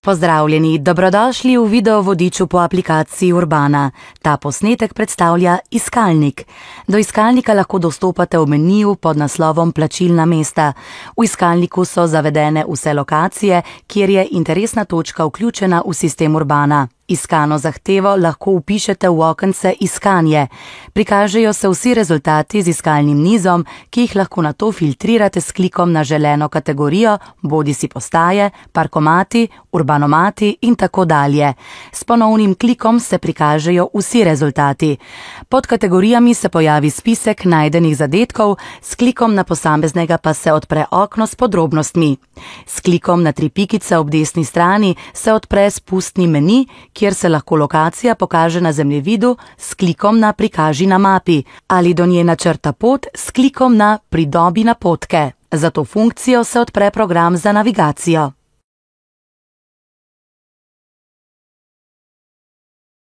Pozdravljeni, dobrodošli v video vodiču po aplikaciji Urbana. Ta posnetek predstavlja iskalnik. Do iskalnika lahko dostopate v meniju pod naslovom Plačilna mesta. V iskalniku so zavedene vse lokacije, kjer je interesna točka vključena v sistem Urbana. Iskano zahtevo lahko vpišete v okence Iskanje. Prikažejo se vsi rezultati z iskalnim nizom, ki jih lahko nato filtrirate s klikom na želeno kategorijo, bodisi postaje, parkomati, urbanomati in tako dalje. S ponovnim klikom se prikažejo vsi rezultati. Pod kategorijami se pojavi spisek najdenih zadetkov, s klikom na posameznega pa se odpre okno s podrobnostmi. S klikom na tri pikice ob desni strani se odpre spustni meni, kjer se lahko lokacija pokaže na zemljevidu s klikom na Prikaži na mapi ali do nje načrta pot s klikom na Pridobi napotke. Za to funkcijo se odpre program za navigacijo.